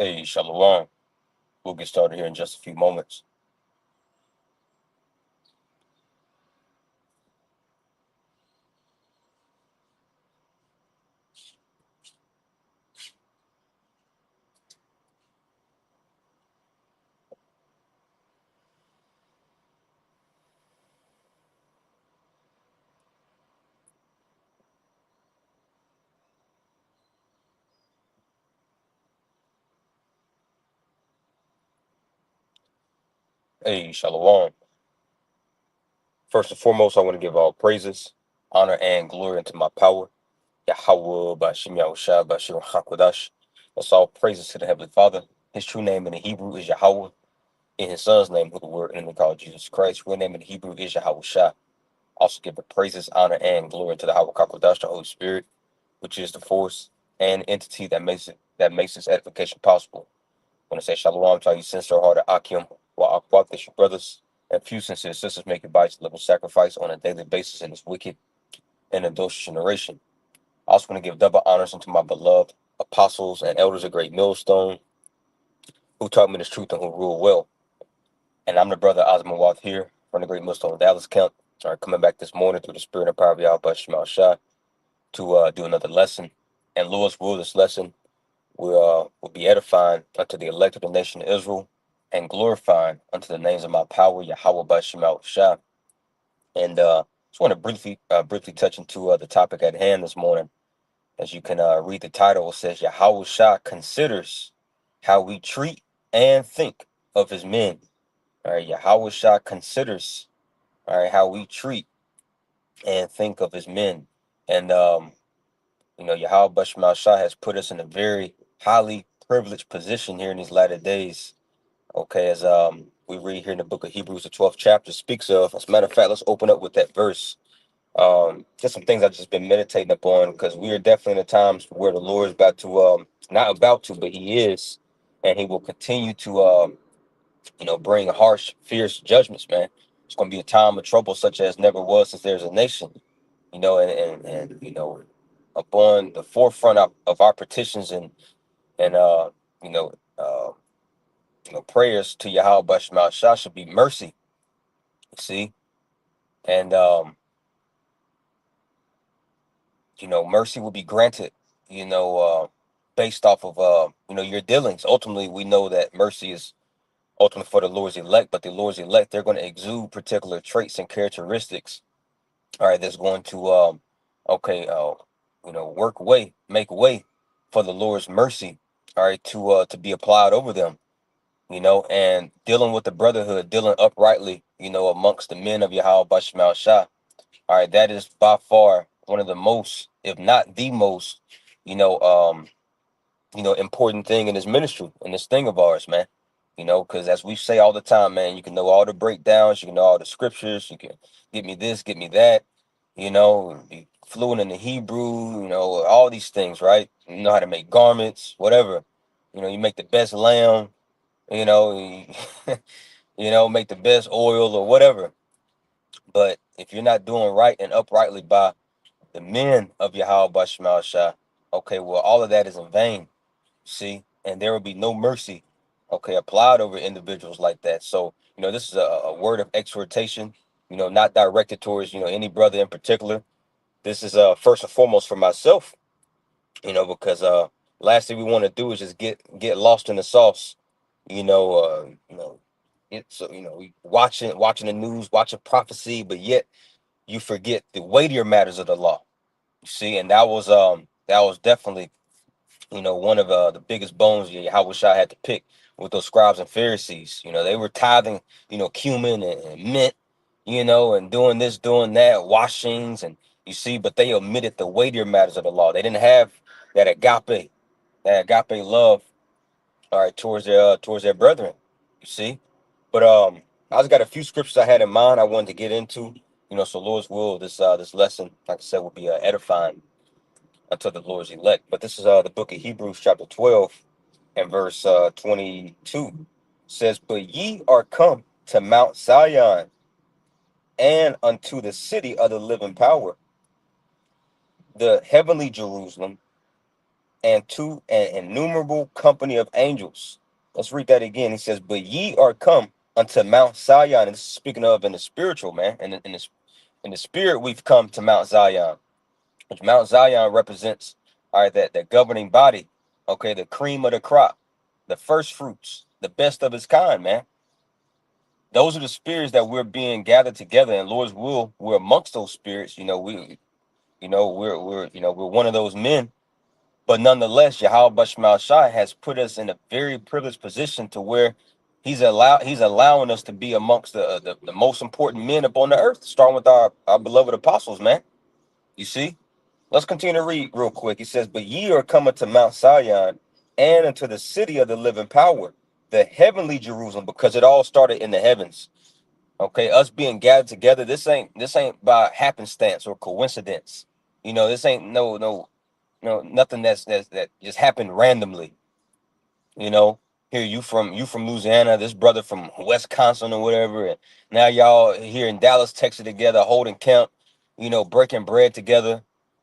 Hey, Shalom. We'll get started here in just a few moments. Hey, Shalom. First and foremost, I want to give all praises, honor, and glory unto my power. Yahawah, Bashim Yahushua, Bashir Hakwadash. That's all praises to the Heavenly Father. His true name in the Hebrew is Yahweh. In his son's name, who the word and called Jesus Christ. Real name in the Hebrew is Yahawashi. Also give the praises, honor, and glory to the Hakwadash, the Holy Spirit, which is the force and entity that makes this edification possible. I want to say shalom to all you sincere hearted Akim, while Aquatic, your brothers, and few sincere sisters make advice living sacrifice on a daily basis in this wicked and adulterous generation. I also want to give double honors unto my beloved apostles and elders of Great Millstone, who taught me this truth and who rule well. And I'm the brother Osmond Wath here from the Great Millstone Dallas Camp. Coming back this morning through the spirit and power of Yahweh Shema Shah to do another lesson. And Lord's will, this lesson will be edifying unto the elect of the nation of Israel and glorifying unto the names of my power, Yahweh Bashim Shah. And just want to briefly touch into the topic at hand this morning. As you can read the title, it says Yahweh Shah considers how we treat and think of his men. All right, Yahweh Shah considers, all right, how we treat and think of his men. And Yahweh Bashim Shah has put us in a very highly privileged position here in these latter days. Okay, as we read here in the book of Hebrews, the 12th chapter speaks of. As a matter of fact, let's open up with that verse. Just some things I've just been meditating upon, because we are definitely in the times where the Lord is about to, not about to, but He is, and He will continue to, bring harsh, fierce judgments. Man, it's going to be a time of trouble such as never was since there's a nation. And upon the forefront of our petitions and you know. Uh, prayers to Yahweh Bashmal Shah should be mercy. See, and mercy will be granted. Based off of your dealings. Ultimately, we know that mercy is ultimately for the Lord's elect, but the Lord's elect, they're going to exude particular traits and characteristics. All right, that's going to okay, make way for the Lord's mercy. All right, to be applied over them. And dealing with the brotherhood, dealing uprightly, amongst the men of Yahweh Bashmal Shah. All right, that is by far one of the most, if not the most, you know, um, important thing in this ministry, in this thing of ours, man. Because as we say all the time, man, you can know all the breakdowns, you can know all the scriptures, you can get me this, get me that, be fluent in the Hebrew, all these things, right? You know how to make garments, whatever. You make the best lamb, you know, make the best oil or whatever. But if you're not doing right and uprightly by the men of Yahweh Bashmal Shah, okay, well, all of that is in vain, see, and there will be no mercy, okay, applied over individuals like that. So, this is a word of exhortation, not directed towards, any brother in particular. This is first and foremost for myself, because last thing we want to do is just get lost in the sauce, you know, uh, you know, so we watching the news, watching prophecy, but yet you forget the weightier matters of the law. You see, and that was definitely one of the biggest bones Yahushua had to pick with those scribes and Pharisees. They were tithing, cumin and mint, and doing this, doing that, washings, and you see, but they omitted the weightier matters of the law. They didn't have that agape love, all right, towards their brethren. You see, but I just got a few scriptures I had in mind I wanted to get into. So Lord's will, this lesson, like I said, will be edifying unto the Lord's elect. But this is the book of Hebrews, chapter 12, and verse 22 says, "But ye are come to Mount Zion and unto the city of the living power, the heavenly Jerusalem, and to an innumerable company of angels. Let's read that again. He says, but ye are come unto Mount Zion. And this is speaking of in the spiritual, man. In the spirit, we've come to Mount Zion, which Mount Zion represents, all right, that governing body, okay, the cream of the crop, the first fruits, the best of its kind, man. Those are the spirits that we're being gathered together, and Lord's will, we're amongst those spirits. We're one of those men. But nonetheless, Yahawashi Shai has put us in a very privileged position to where he's allowing us to be amongst the most important men upon the earth, starting with our beloved apostles, man. You see? Let's continue to read real quick. He says, but ye are coming to Mount Zion and into the city of the living power, the heavenly Jerusalem, because it all started in the heavens. Okay, us being gathered together, this ain't by happenstance or coincidence. This ain't nothing that just happened randomly. Here you from Louisiana, this brother from Wisconsin or whatever, and now y'all here in Dallas, Texas together, holding camp, breaking bread together.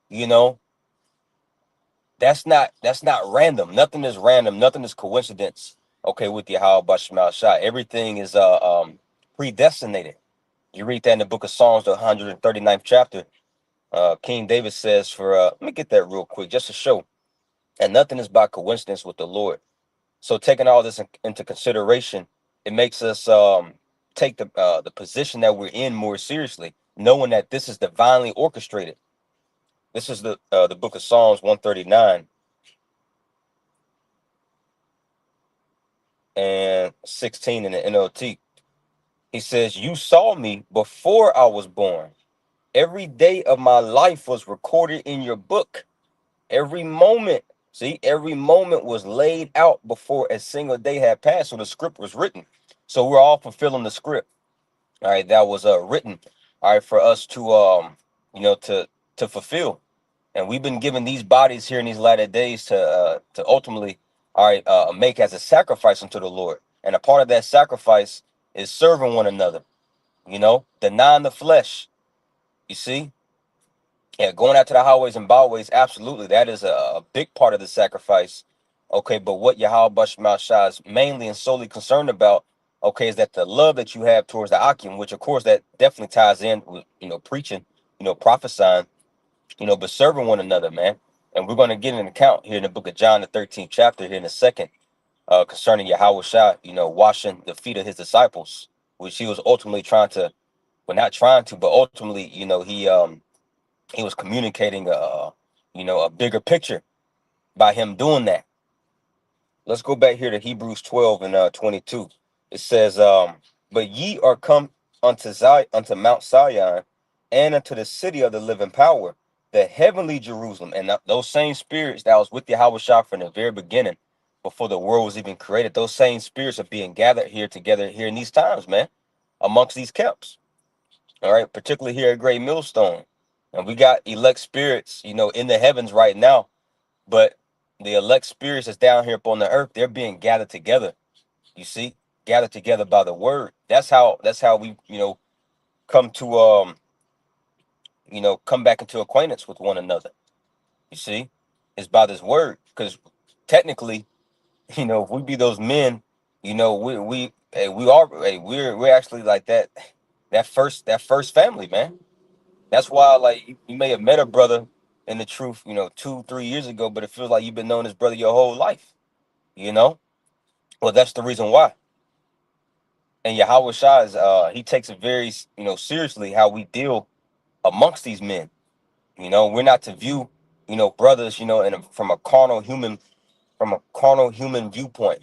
You know, that's not random. Nothing is random. Nothing is coincidence. Okay, with the Yahawashi Shai, everything is predestinated. You read that in the book of Psalms, the 139th chapter. King David says let me get that real quick just to show, and nothing is by coincidence with the Lord. So taking all this into consideration, it makes us take the position that we're in more seriously, knowing that this is divinely orchestrated. This is the book of Psalms 139 and 16 in the NLT. He says, "You saw me before I was born. Every day of my life was recorded in your book. Every moment, see, every moment was laid out before a single day had passed. So the script was written. So we're all fulfilling the script. All right, that was written. All right, for us to fulfill. And we've been given these bodies here in these latter days to ultimately, all right, make as a sacrifice unto the Lord. And a part of that sacrifice is serving one another. Denying the flesh. You see, yeah, going out to the highways and byways, absolutely. That is a big part of the sacrifice. Okay, but what Yahawashi Shai is mainly and solely concerned about, okay, is that the love that you have towards the Akim, which of course that definitely ties in with, preaching, prophesying, but serving one another, man. And we're going to get an account here in the book of John, the 13th chapter, here in a second, concerning Yahawashi, washing the feet of his disciples, which he was ultimately trying to, well, not trying to, but ultimately, he was communicating a bigger picture by him doing that. Let's go back here to Hebrews 12 and 22. It says, but ye are come unto Mount Zion, and unto the city of the living power, the heavenly Jerusalem. And those same spirits that was with Yahawashi from the very beginning, before the world was even created, those same spirits are being gathered here together here in these times, man, amongst these camps. All right, particularly here at Great Millstone. And we got elect spirits, in the heavens right now. But the elect spirits that's down here upon the earth, they're being gathered together. You see, gathered together by the word. That's how we, come to come back into acquaintance with one another. You see, it's by this word. Because technically, if we be those men, we're actually like that first family, man. That's why, like, you may have met a brother in the truth, 2, 3 years ago, but it feels like you've been knowing this brother your whole life, you know? Well, that's the reason why. And Yahweh Shai is, he takes it very, seriously how we deal amongst these men. We're not to view, brothers, from a carnal human viewpoint.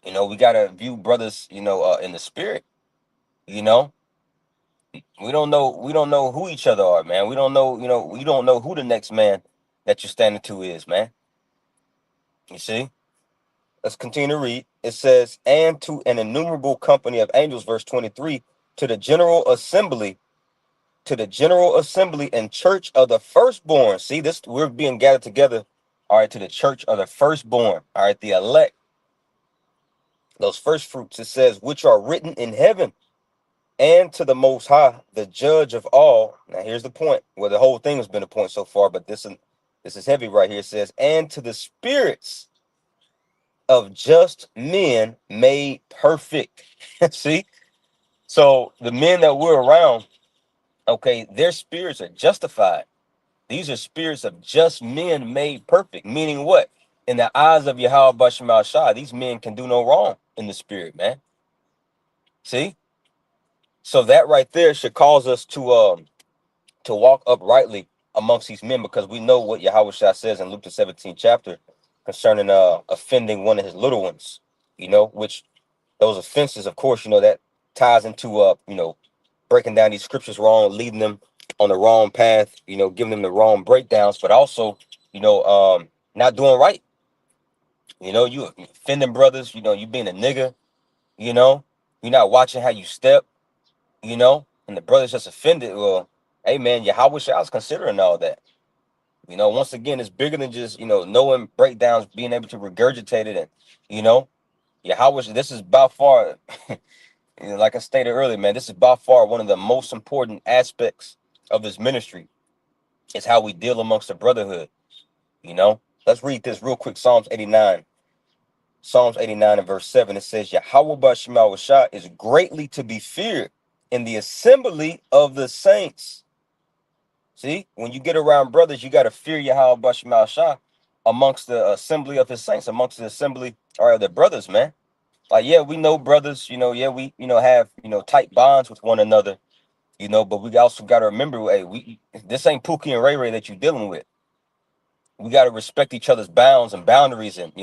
We got to view brothers, in the spirit, you know? We don't know who each other are, man. We don't know who the next man that you're standing to is, man. You see? Let's continue to read. It says, and to an innumerable company of angels, verse 23, to the general assembly, and church of the firstborn. See, this, we're being gathered together, all right, to the church of the firstborn, all right, the elect, those first fruits. It says, which are written in heaven, and to the Most High, the judge of all. Now, here's the point, where the whole thing has been a point so far, but this This is heavy right here. It says, and to the spirits of just men made perfect. See? So the men that we're around, okay, their spirits are justified. These are spirits of just men made perfect. Meaning what? In the eyes of Yahawashi Shah, these men can do no wrong in the spirit, man. See? So that right there should cause us to walk uprightly amongst these men, because we know what Yahawashi says in Luke the 17th chapter concerning offending one of his little ones, which those offenses, of course, that ties into breaking down these scriptures wrong, leading them on the wrong path, giving them the wrong breakdowns, but also, not doing right. You offending brothers, you being a nigga, you know, you're not watching how you step, and the brother's just offended. Well, hey man, Yahweh I was considering all that. Once again, it's bigger than just, knowing breakdowns, being able to regurgitate it. And, Yahweh, this is by far, like I stated earlier, man, this is by far one of the most important aspects of this ministry. Is how we deal amongst the brotherhood. Let's read this real quick. Psalms 89. Psalms 89 and verse 7. It says, Yahweh Bashimawashah is greatly to be feared in the assembly of the saints. See, when you get around brothers, you got to fear Yahweh Bashimawashah amongst the assembly of his saints, amongst the assembly or the brothers, man. Like, yeah, we know brothers, yeah, we, have, tight bonds with one another, but we also got to remember, hey, this ain't Pookie and Ray Ray that you're dealing with. We got to respect each other's bounds and boundaries. And,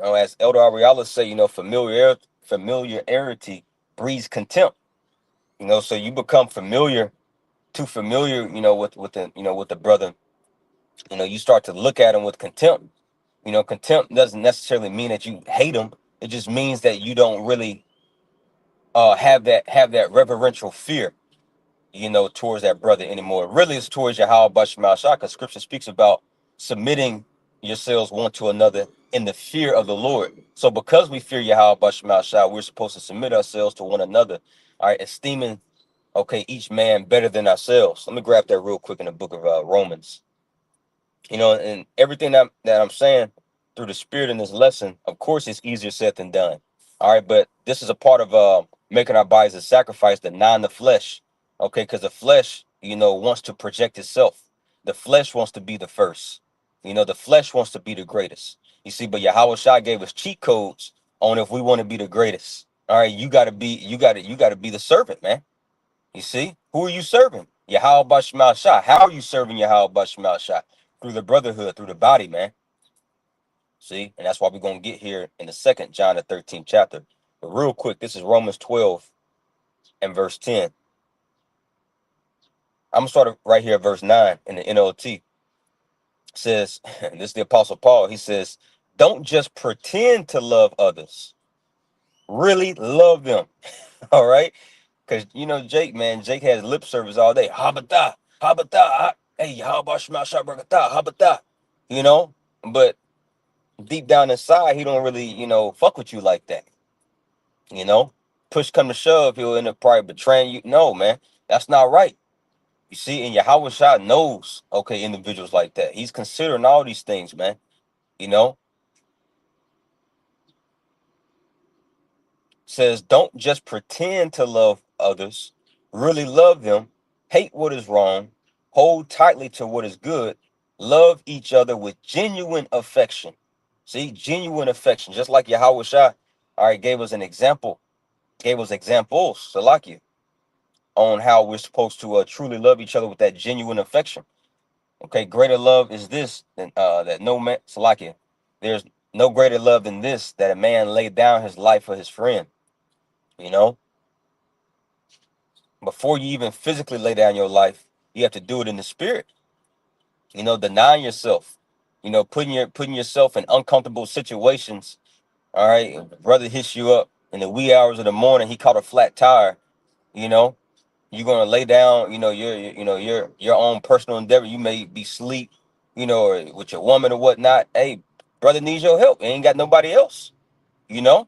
as Elder Ariala say, familiarity breeds contempt. So you become too familiar, with the brother. You start to look at him with contempt. Contempt doesn't necessarily mean that you hate him. It just means that you don't really have that reverential fear, towards that brother anymore. Really, it's towards Yahweh Bashmal Shah, because scripture speaks about submitting yourselves one to another in the fear of the Lord. So because we fear Yahweh Bashmal Shah, we're supposed to submit ourselves to one another, all right, esteeming, okay, each man better than ourselves. Let me grab that real quick in the book of Romans. And everything that I'm saying through the spirit in this lesson, of course, it's easier said than done. All right, but this is a part of making our bodies a sacrifice, denying the flesh. Okay, because the flesh, wants to project itself. The flesh wants to be the first. The flesh wants to be the greatest. You see, but Yahweh Shai gave us cheat codes on if we want to be the greatest. All right, you gotta be the servant, man. You see, who are you serving? Yahweh Bashmal Shah. How are you serving Yahweh Bashmal Shah? Through the brotherhood, through the body, man. See, and that's why we're gonna get here in the second John the 13th chapter. But real quick, this is Romans 12 and verse 10. I'm gonna start right here at verse 9 in the NLT. It says, and this is the Apostle Paul. He says, don't just pretend to love others. Really love them. All right. Because Jake, man, Jake has lip service all day. Habata, habata, hey, habashma shabrakata, habata. You know, but deep down inside, he don't really, fuck with you like that. You know, push come to shove, he'll end up probably betraying you. No, man, that's not right. You see, and Yahweh Shah knows, okay, individuals like that. He's considering all these things, man. You know, says don't just pretend to love others, really love them, hate what is wrong, hold tightly to what is good, love each other with genuine affection. See, genuine affection, just like Yahweh Shah, all right, gave us an example, gave us examples, Salakia, on how we're supposed to truly love each other with that genuine affection. Okay, greater love is this than that no man, Salakia, there's no greater love than this, that a man laid down his life for his friend. You know, before you even physically lay down your life, you have to do it in the spirit. Denying yourself. Putting yourself in uncomfortable situations. All right, brother hits you up in the wee hours of the morning. He caught a flat tire. You know, you're gonna lay down. Your own personal endeavor. You may be asleep. Or with your woman or whatnot. Hey, brother needs your help. He ain't got nobody else. You know.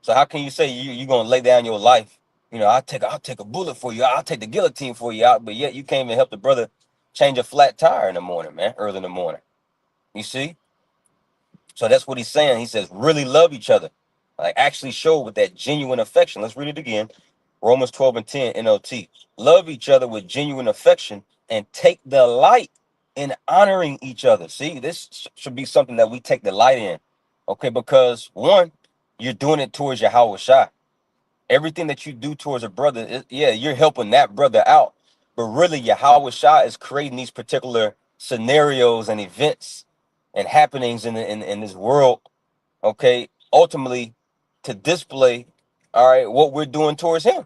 So how can you say you're gonna lay down your life? I'll take a bullet for you. I'll take the guillotine for you out, but yet you can't even help the brother change a flat tire in the morning, man, early in the morning. You see? So that's what he's saying. He says, really love each other. Like, actually show with that genuine affection. Let's read it again. Romans 12 and 10 NLT. Love each other with genuine affection and take delight in honoring each other. See, this should be something that we take delight in. Okay, because one, you're doing it towards your Yahawashi. Everything that you do towards a brother, yeah, you're helping that brother out. But really, your Yahawashi is creating these particular scenarios and events and happenings in this world, okay, ultimately to display, all right, what we're doing towards him.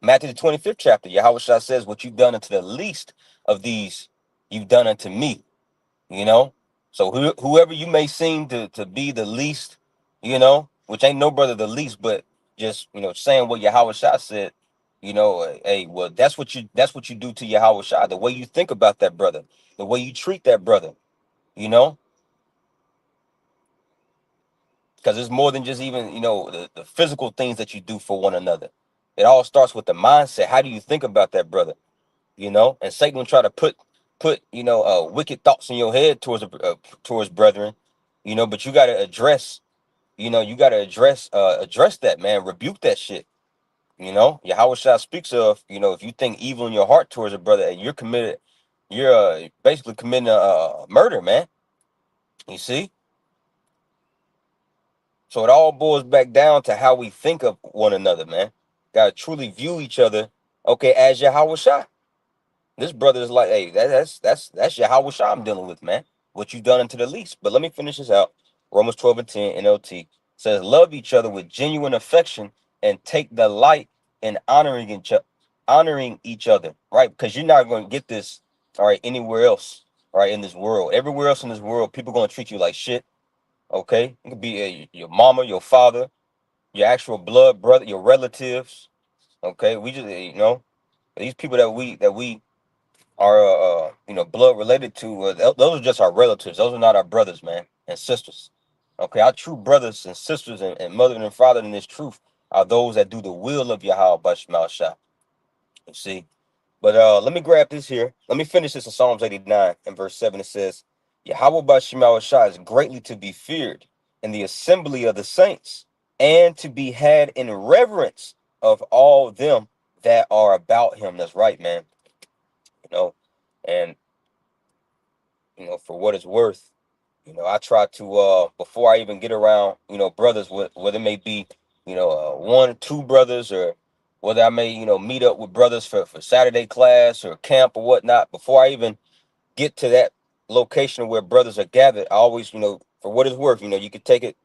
Matthew the 25th chapter, Yahawashi says, what you've done unto the least of these, you've done unto me, you know? So whoever you may seem to be the least, which ain't no brother the least, but just, saying what Yahawashi said, hey, well, that's what you do to Yahawashi, the way you think about that brother, the way you treat that brother, you know? Because it's more than just even the physical things that you do for one another. It all starts with the mindset. How do you think about that brother? And Satan will try to put wicked thoughts in your head towards brethren, but you got to address that, man. Rebuke that shit. Yahweh Shah speaks of, if you think evil in your heart towards a brother, and you're basically committing a murder, man. You see. So it all boils back down to how we think of one another, man. Gotta truly view each other, okay, as Yahweh Shah. This brother is like, hey, that's Yahweh Shah I'm dealing with, man. What you've done unto the least. But let me finish this out. Romans 12 and 10 NLT says, love each other with genuine affection and take delight in honoring each other, right? Because you're not going to get this, all right, anywhere else, all right, in this world. Everywhere else in this world, people are going to treat you like shit. Okay, it could be your mama, your father, your actual blood brother, your relatives. Okay, we just these people that we are blood related to. Those are just our relatives. Those are not our brothers, man, and sisters. Okay, our true brothers and sisters and mother and father in this truth are those that do the will of Yahweh Bashmal Shah. You see. But let me grab this here. Let me finish this in Psalms 89 and verse 7. It says, Yahweh Bashmal Shah is greatly to be feared in the assembly of the saints, and to be had in reverence of all them that are about him. That's right, man. You know, and for what it's worth, I try to before I even get around, brothers, whether it may be, one or two brothers, or whether I may, meet up with brothers for Saturday class or camp or whatnot, before I even get to that location where brothers are gathered, I always, for what it's worth, you could take it,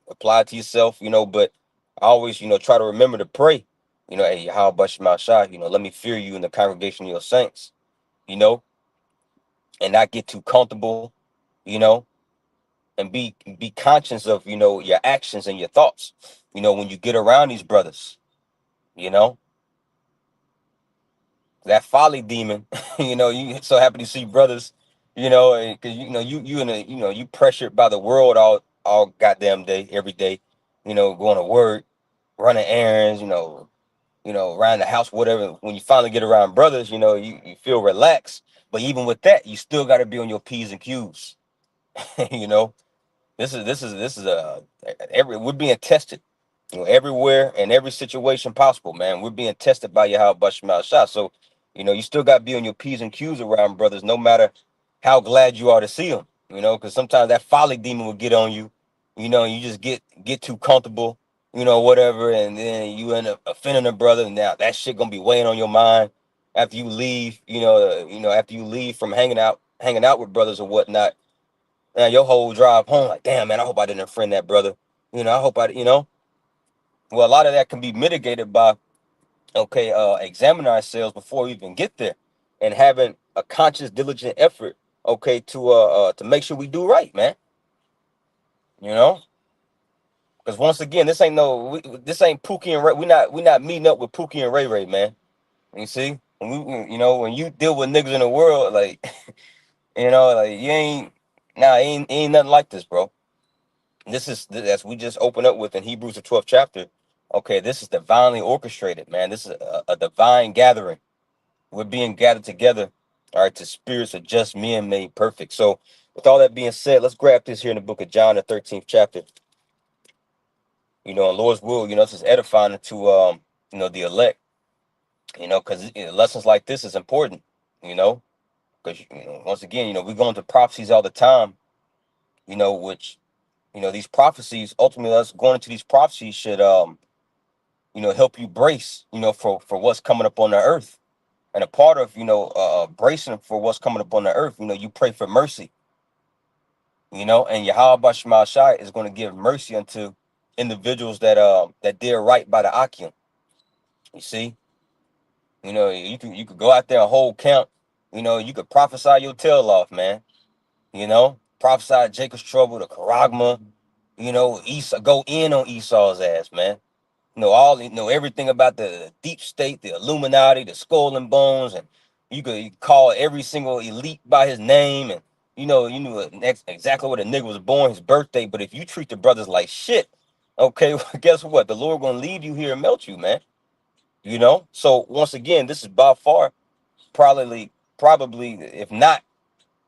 apply it to yourself, but I always, try to remember to pray, hey, how about my shot, let me fear you in the congregation of your saints, you know, and not get too comfortable, you know, and be conscious of, your actions and your thoughts, when you get around these brothers, you know, that folly demon, you so happy to see brothers, because you in a, you pressured by the world all goddamn day, every day, going to work, running errands, around the house, whatever. When you finally get around brothers, you feel relaxed. But even with that, you still got to be on your P's and Q's. you know, this is we're being tested, everywhere and every situation possible, man. We're being tested by Yahweh Bashmal Shah. So, you still got to be on your P's and Q's around brothers, no matter how glad you are to see them, because sometimes that folly demon will get on you, and you just get too comfortable, whatever, and then you end up offending a brother, and now that shit gonna be weighing on your mind after you leave, after you leave from hanging out with brothers or whatnot. Now your whole drive home, like, damn, man, I hope I didn't offend that brother. I hope well, a lot of that can be mitigated by, okay, examining ourselves before we even get there, and having a conscious, diligent effort, okay, to make sure we do right, man. You know, because once again, this ain't Pookie and Ray. We not meeting up with Pookie and Ray Ray, man. You see, when you deal with niggas in the world, like, like you ain't, nah, ain't nothing like this, bro. This is, as we just opened up with in Hebrews the 12th chapter. Okay, this is divinely orchestrated, man. This is a divine gathering. We're being gathered together, All right, to spirits of just men made perfect. So, with all that being said, let's grab this here in the book of John, the 13th chapter. And Lord's will, this is edifying to the elect. Because lessons like this is important. You know, because once again, we go into prophecies all the time. Which these prophecies ultimately, us going into these prophecies should help you brace for what's coming up on the earth. And a part of bracing for what's coming up on the earth, you pray for mercy. And Yahawashi Shai is going to give mercy unto individuals that did right by the Akim. You see, you could go out there and hold camp. You could prophesy your tail off, man. Prophesy Jacob's trouble, the Karagma. Esau, go in on Esau's ass, man. Everything about the deep state, the Illuminati, the skull and bones, and you could call every single elite by his name, and you knew exactly where the nigga was born, his birthday. But if you treat the brothers like shit, okay, well, guess what? The Lord gonna leave you here and melt you, man. So once again, this is by far probably, if not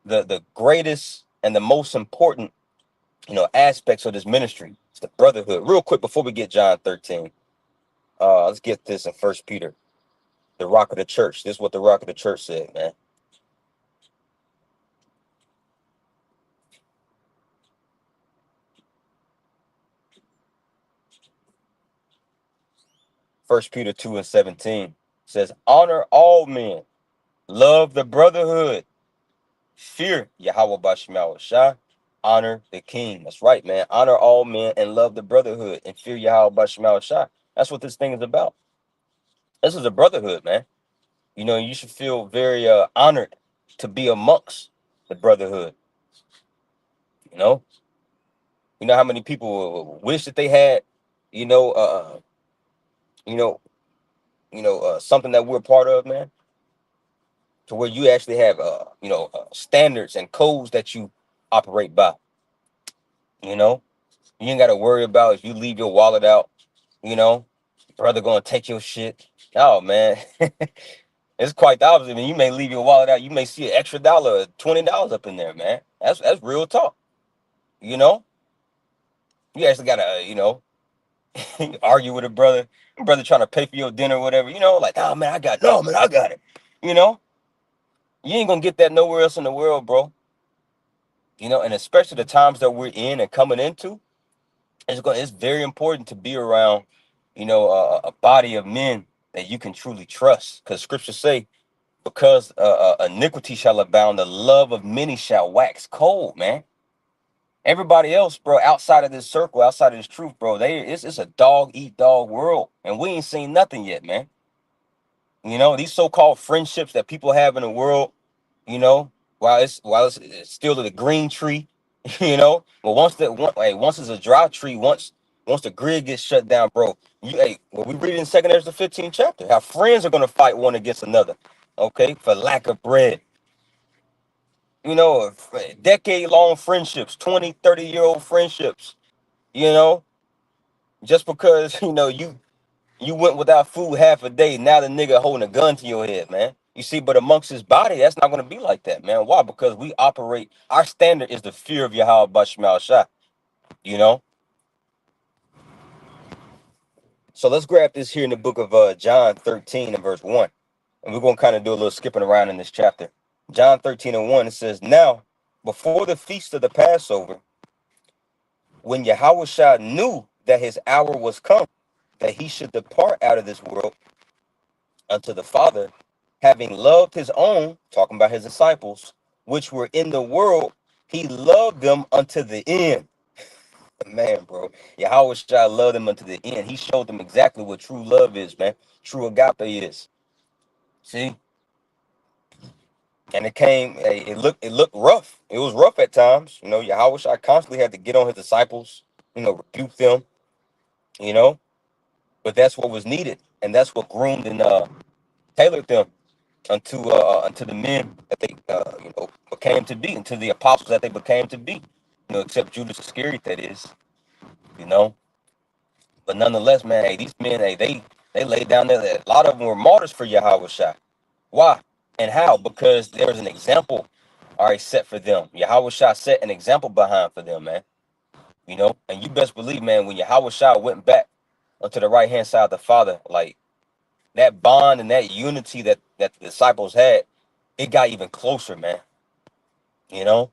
the greatest and the most important aspects of this ministry. It's the brotherhood. Real quick before we get John 13, let's get this in First Peter, the rock of the church. This is what the rock of the church said, man. First Peter 2:17 says, honor all men, love the brotherhood, fear Yahweh Bashim Shah, honor the king. That's right, man. Honor all men and love the brotherhood and fear Yahweh Bashim Shah. That's what this thing is about. This is a brotherhood, man. You should feel very honored to be amongst the brotherhood. You know, how many people wish that they had, you know, uh, you know, something that we're part of, man, to where you actually have, standards and codes that you operate by. You know, you ain't got to worry about if you leave your wallet out. You know, brother gonna take your shit. Oh man, it's quite the opposite. I mean, you may leave your wallet out. You may see an extra dollar, $20 up in there, man. That's real talk. You know, you actually gotta, argue with a brother trying to pay for your dinner or whatever, like, oh man, no man, I got it. You know, you ain't gonna get that nowhere else in the world, bro. And especially the times that we're in and coming into, it's very important to be around, a body of men that you can truly trust. Because scriptures say, because iniquity shall abound, the love of many shall wax cold, man. Everybody else, bro, outside of this circle, outside of this truth, bro, it's a dog eat dog world, and we ain't seen nothing yet, man. These so-called friendships that people have in the world, you know, while it's still the green tree, but once it's a dry tree, once the grid gets shut down, bro, we read it in Second Ezra the 15th chapter, how friends are gonna fight one against another, okay, for lack of bread. Decade-long friendships, 20, 30-year-old friendships, you know, just because you went without food half a day. Now the nigga holding a gun to your head, man. You see, but amongst his body, that's not going to be like that, man. Why? Because we operate, our standard is the fear of Yahweh Bashmal Shah, you know? So let's grab this here in the book of John 13 and verse 1. And we're going to kind of do a little skipping around in this chapter. John 13 and 1, it says, now, before the feast of the Passover, when Yahweh Shah knew that his hour was come, that he should depart out of this world unto the Father, having loved his own, talking about his disciples, which were in the world, he loved them unto the end. Man, bro, Yahweh Shai loved them unto the end. He showed them exactly what true love is, man. True agape is. See? And it looked rough. It was rough at times. Yahweh Shai constantly had to get on his disciples, rebuke them, you know. But that's what was needed. And that's what groomed and tailored them unto the men that they became to be, unto the apostles that they became to be, except Judas Iscariot, that is, you know. But nonetheless, man, hey, these men, hey, they laid down there. A lot of them were martyrs for Yahweh Shai. Why? And how? Because there's an example, all right, set for them. Yahawashi set an example behind for them, man. You know, and you best believe, man, when Yahawashi went back onto the right hand side of the Father, like that bond and that unity that the disciples had, it got even closer, man. You know.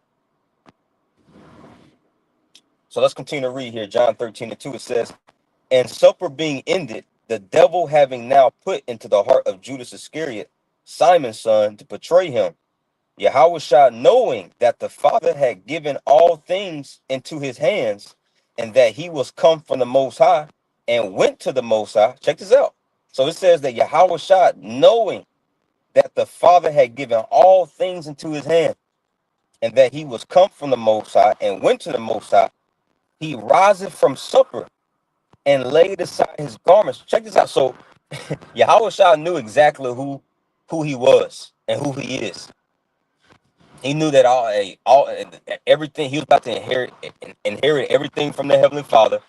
So let's continue to read here. John 13:2. It says, "And supper being ended, the devil having now put into the heart of Judas Iscariot, Simon's son, to betray him, Yahushua, knowing that the Father had given all things into his hands, and that he was come from the Most High, and went to the Most High." Check this out. So it says that Yahushua, knowing that the Father had given all things into his hand, and that he was come from the Most High, and went to the Most High, he riseth from supper, and laid aside his garments. Check this out. So Yahushua knew exactly who he was and who he is. He knew that all everything he was about to inherit everything from the Heavenly Father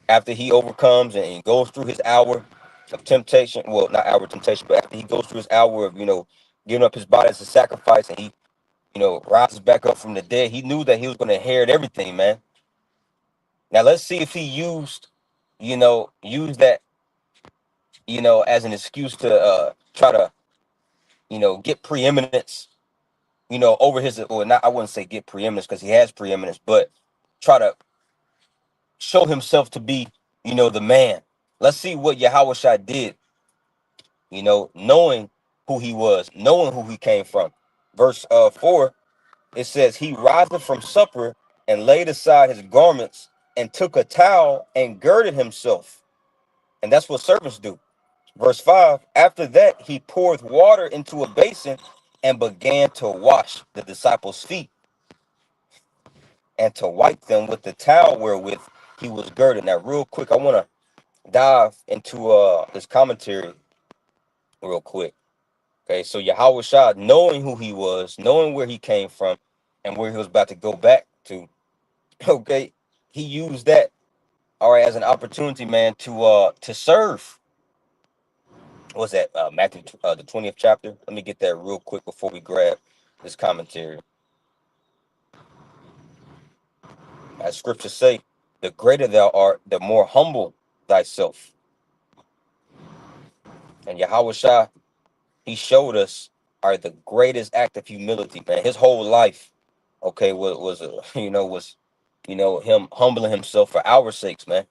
after he overcomes and goes through his hour of temptation. Well, not hour of temptation, but after he goes through his hour of giving up his body as a sacrifice, and he rises back up from the dead. He knew that he was going to inherit everything, man. Now let's see if he used that as an excuse to try to get preeminence over his, or not, I wouldn't say get preeminence because he has preeminence, but try to show himself to be, the man. Let's see what Yahushua did, knowing who he was, knowing who he came from. Verse 4, it says, "He riseth from supper and laid aside his garments and took a towel and girded himself." And that's what servants do. Verse 5, "After that, he poured water into a basin and began to wash the disciples' feet and to wipe them with the towel wherewith he was girded." Now, real quick, I want to dive into this commentary real quick. Okay, so Yahushua, knowing who he was, knowing where he came from, and where he was about to go back to, okay, he used that, all right, as an opportunity, man, to serve. What's that? Matthew, the 20th chapter. Let me get that real quick before we grab this commentary. As scriptures say, "The greater thou art, the more humble thyself." And Yahushua, he showed us, all right, the greatest act of humility, man. His whole life, okay, was him humbling himself for our sakes, man.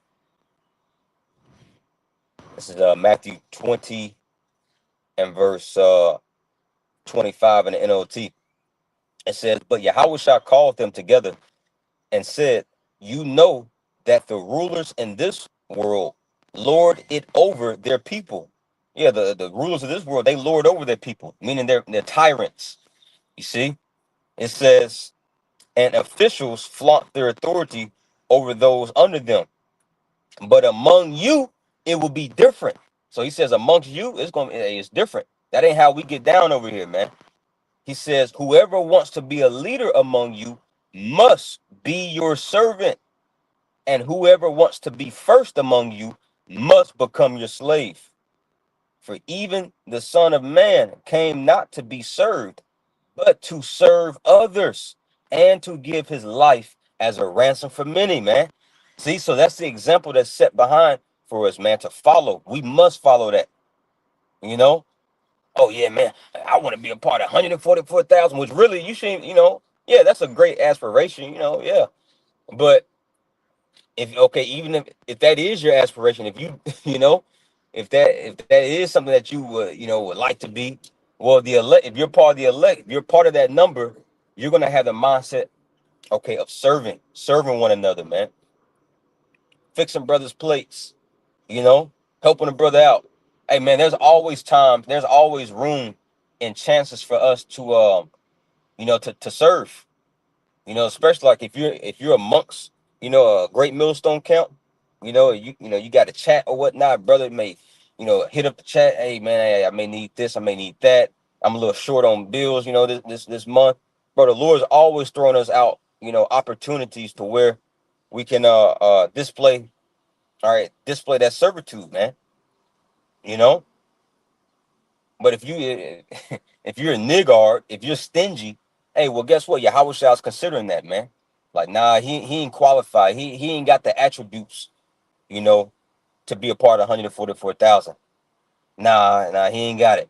This is Matthew 20 and verse 25 in the NLT. It says, "But Yahushua called them together and said, You know that the rulers in this world lord it over their people." Yeah, the rulers of this world, they lord over their people, meaning they're tyrants. You see, it says, "And officials flaunt their authority over those under them. But among you, it will be different." So he says, amongst you, it's different. That ain't how we get down over here, man. He says, "Whoever wants to be a leader among you must be your servant. And whoever wants to be first among you must become your slave. For even the Son of Man came not to be served, but to serve others and to give his life as a ransom for many," man. See, so that's the example that's set behind for us, man, to follow. We must follow that, you know? Oh, yeah, man, I want to be a part of 144,000, which really you shouldn't, yeah, that's a great aspiration, yeah. But if okay, even if that is your aspiration, if you if that is something that you would like to be, well, the elect, if you're part of the elect, if you're part of that number, you're gonna have the mindset, okay, of serving one another, man, fixing brothers' plates, helping a brother out. Hey, man, there's always room and chances for us to to serve. Especially like if you're amongst, a great millstone camp, you got a chat or whatnot, brother may, hit up the chat. Hey man, hey, I may need this, I may need that. I'm a little short on bills, this month. Bro, the Lord's always throwing us out, opportunities to where we can display that servitude, man. You know, But if you if you're a niggard, if you're stingy, hey, well, guess what? Yahawashi is considering that, man. Like, nah, he ain't qualified. He ain't got the attributes, you know, to be a part of 144,000. Nah, he ain't got it.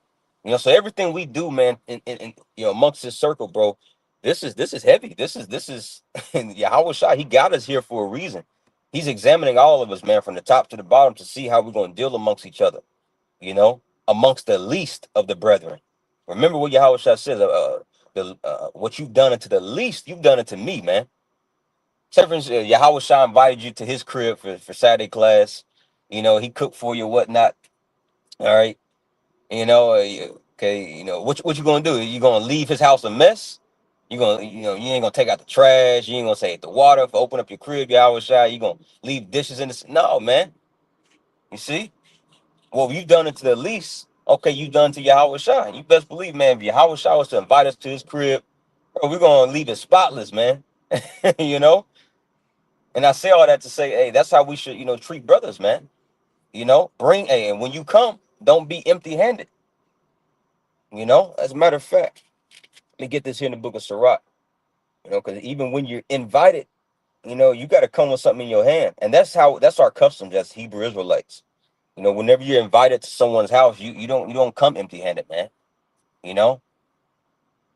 So everything we do, man, in amongst this circle, bro, this is heavy. This is Yahweh Shai. He got us here for a reason. He's examining all of us, man, from the top to the bottom to see how we're going to deal amongst each other. Amongst the least of the brethren. Remember what Yahweh Shai says. What you've done unto the least, you've done it to me, man. Say for instance, Yahweh Shai invited you to his crib for Saturday class. He cooked for you, whatnot. All right. Okay, what you gonna do? You gonna leave his house a mess? You ain't gonna take out the trash. You ain't gonna say the water for open up your crib, your hour shot. You gonna leave dishes in the no, man. You see, what you've done it to the least. Okay, you've done to Yahweh Shai. You best believe, man. If Yahweh Shai was to invite us to his crib, bro, we're gonna leave it spotless, man. you know. And I say all that to say, hey, that's how we should, treat brothers, man. And when you come, don't be empty-handed. As a matter of fact, let me get this here in the book of Sirach. Because even when you're invited, you got to come with something in your hand, and that's our customs as Hebrew Israelites. Whenever you're invited to someone's house, you don't come empty-handed, man. You know,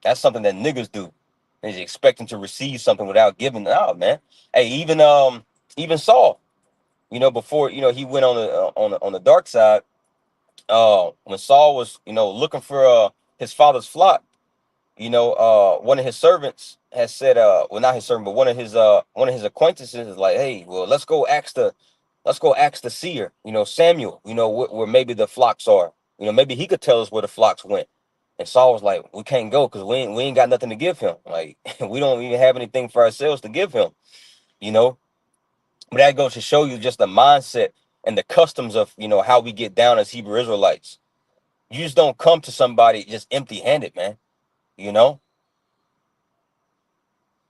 that's something that niggas do. Is expecting to receive something without giving out, man. Hey, even Saul, before he went on the dark side, when Saul was looking for his father's flock. One of his servants has said, well, not his servant, but one of his acquaintances is like, hey, well, let's go ask the seer, Samuel, where maybe the flocks are, maybe he could tell us where the flocks went. And Saul was like, we can't go because we ain't got nothing to give him. Like, we don't even have anything for ourselves to give him, you know. But that goes to show you just the mindset and the customs of, how we get down as Hebrew Israelites. You just don't come to somebody just empty-handed, man, you know.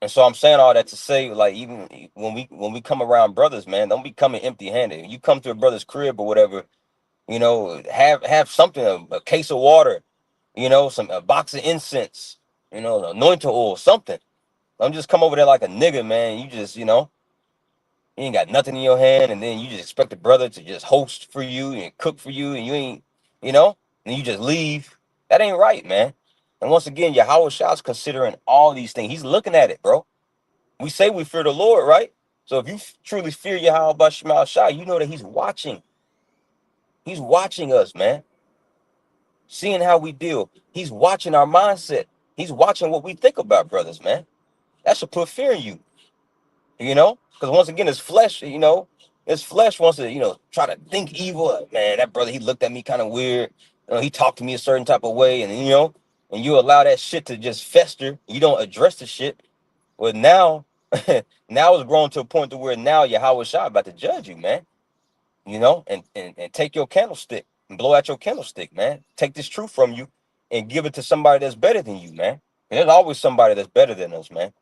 And so I'm saying all that to say, like, even when we come around brothers, man, don't be coming empty-handed. You come to a brother's crib or whatever, have something, a case of water, a box of incense, anointing oil, something. Don't just come over there like a nigga, man. You just, you ain't got nothing in your hand, and then you just expect the brother to just host for you and cook for you, and you ain't, and you just leave. That ain't right, man. And once again, Yahweh Shah's considering all these things. He's looking at it, bro. We say we fear the Lord, right? So if you truly fear Yahweh Shema Shai, you know that he's watching. He's watching us, man. Seeing how we deal. He's watching our mindset. He's watching what we think about brothers, man. That should put fear in you, Because once again, his flesh, his flesh wants to, try to think evil. Man, that brother, he looked at me kind of weird. He talked to me a certain type of way, and you allow that shit to just fester. You don't address the shit. Well, now, now it's grown to a point to where now Yahweh Shai about to judge you, man. And take your candlestick and blow out your candlestick, man. Take this truth from you and give it to somebody that's better than you, man. And there's always somebody that's better than us, man.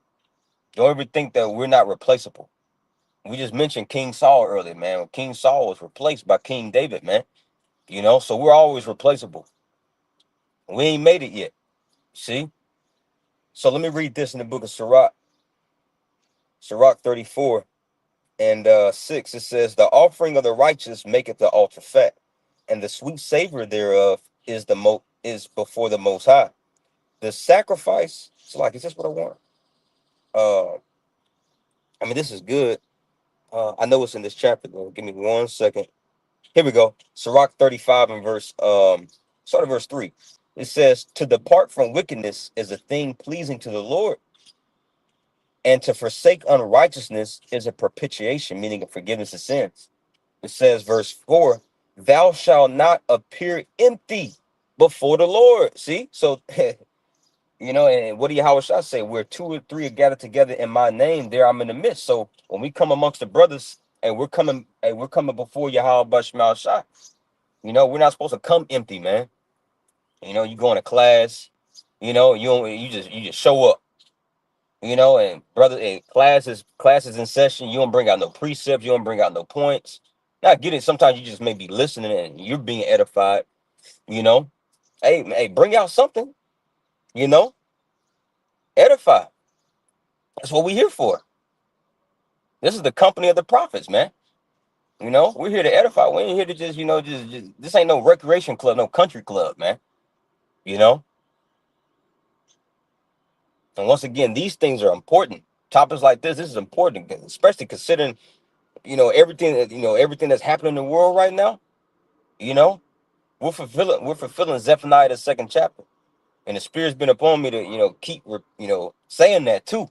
Don't ever think that we're not replaceable. We just mentioned King Saul earlier, man. King Saul was replaced by King David, man. So we're always replaceable. We ain't made it yet. See? So let me read this in the book of Sirach. Sirach 34. And 6, it says, the offering of the righteous maketh the altar fat, and the sweet savor thereof is before the Most High. The sacrifice, it's like, is this what I want? I mean, this is good. I know it's in this chapter, though. Give me 1 second. Here we go. Sirach 35 and start at verse 3. It says, to depart from wickedness is a thing pleasing to the Lord, and to forsake unrighteousness is a propitiation, meaning a forgiveness of sins. It says, verse 4, thou shalt not appear empty before the Lord. See? So, and what do Yahweh shall say? Where 2 or 3 are gathered together in my name, there I'm in the midst. So when we come amongst the brothers and we're coming before Yahweh Bashmal Shah, we're not supposed to come empty, man. You go into class, you just show up. And brother, classes in session, you don't bring out no precepts, you don't bring out no points. Not getting, sometimes you just may be listening and you're being edified, Hey, Hey, bring out something, you know, edify. That's what we're here for. This is the company of the prophets, man. We're here to edify. We ain't here to just, just this ain't no recreation club, no country club, man. You know, and once again, these things are important. Topics like this is important, especially considering, everything that's happening in the world right now. You know, we're fulfilling Zephaniah the second chapter, and the Spirit's been upon me to, keep, saying that too.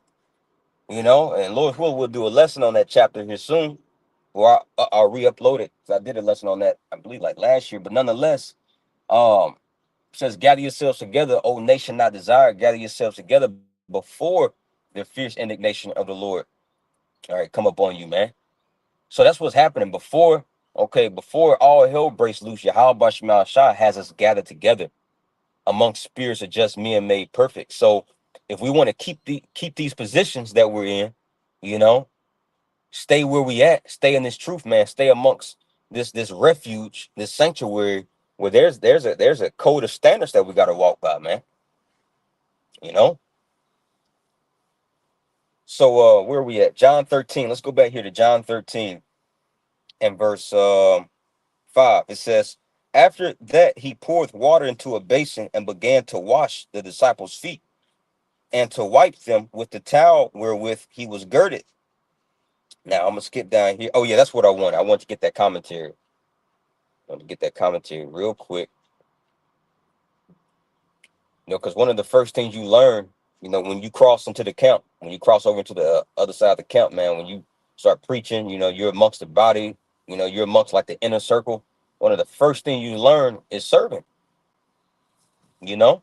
And Lord will we'll do a lesson on that chapter here soon, or I'll re-upload it. 'Cause I did a lesson on that, I believe, like last year. But nonetheless, um, it says, "Gather yourselves together, O nation not desired. Gather yourselves together before the fierce indignation of the Lord. All right, come upon you, man." So that's what's happening before. Okay, before all hell breaks loose, Yahawashi Shah has us gathered together amongst spirits of just men made perfect. So if we want to keep these positions that we're in, you know, stay where we at, stay in this truth, man, stay amongst this refuge, this sanctuary, where there's a code of standards that we got to walk by, man. You know. So where are we at? John 13. Let's go back here to John 13 and verse 5. It says, "After that he poured water into a basin and began to wash the disciples' feet and to wipe them with the towel wherewith he was girded." Now I'm gonna skip down here. Oh yeah, that's what I want. I want to get that commentary. I want to get that commentary real quick. Because one of the first things you learn, when you cross into the camp, when you cross over into the other side of the camp, man, when you start preaching, you're amongst the body, you're amongst like the inner circle. One of the first things you learn is serving. You know,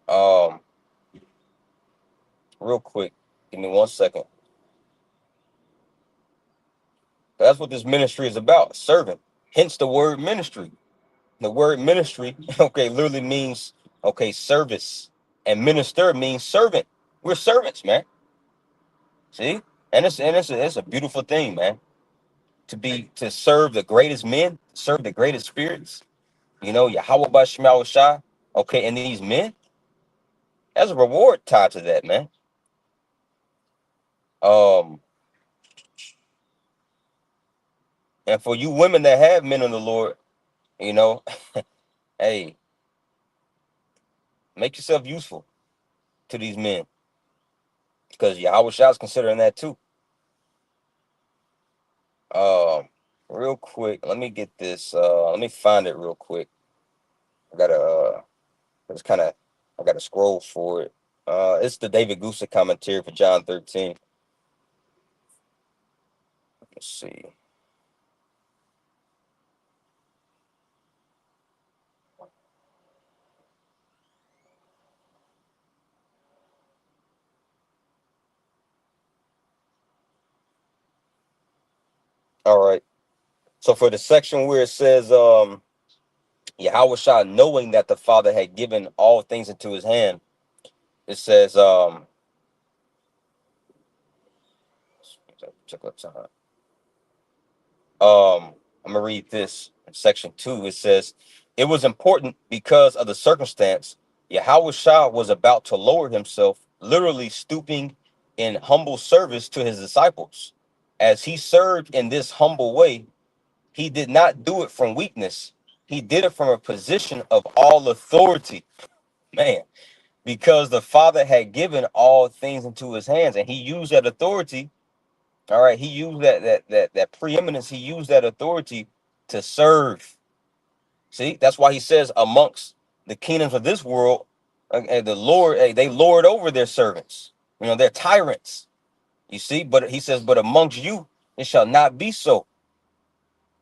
um, real quick, give me 1 second. That's what this ministry is about, serving. Hence the word ministry. The word ministry, okay, literally means, okay, service, and minister means servant. We're servants, man. See, and it's a beautiful thing, man. To serve the greatest men, serve the greatest spirits. Yahweh Shema Shai. Okay, and these men, there's a reward tied to that, man. Um, and for you women that have men in the Lord, you know, hey, make yourself useful to these men, because Yahweh Shai is considering that too. Um, Real quick, let me get this. Let me find it real quick. I gotta. It's kind of. I gotta scroll for it. It's the David Gusa commentary for John 13. Let's see. All right. So for the section where it says, Yahweh Shah, knowing that the Father had given all things into his hand, it says, check what time. I'm gonna read this in section 2. It says, "It was important because of the circumstance. Yahweh Shah was about to lower himself, literally stooping in humble service to his disciples. As he served in this humble way, he did not do it from weakness. He did it from a position of all authority, man, because the Father had given all things into his hands, and he used that authority. All right, he used that preeminence. He used that authority to serve. See, that's why he says, amongst the kingdoms of this world, the Lord, they lord over their servants. They're tyrants. You see, but he says, but amongst you, it shall not be so.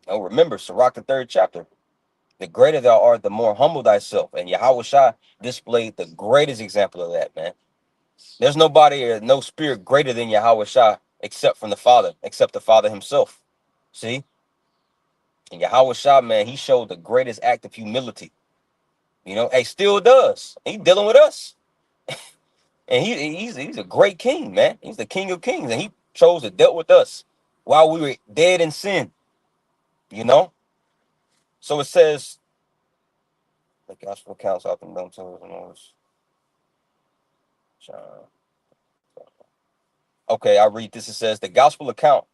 Oh, remember, Sirach, the third chapter. The greater thou art, the more humble thyself. And Yahweh Shai displayed the greatest example of that, man. There's nobody or no spirit greater than Yahweh Shai except from the Father, except the Father himself. See? And Yahweh Shai, man, he showed the greatest act of humility. He still does. He's dealing with us. And he's a great king, man. He's the King of Kings. And he chose to deal with us while we were dead in sin. You know? So it says the gospel accounts often don't tell us. Okay, I read this. It says the gospel accounts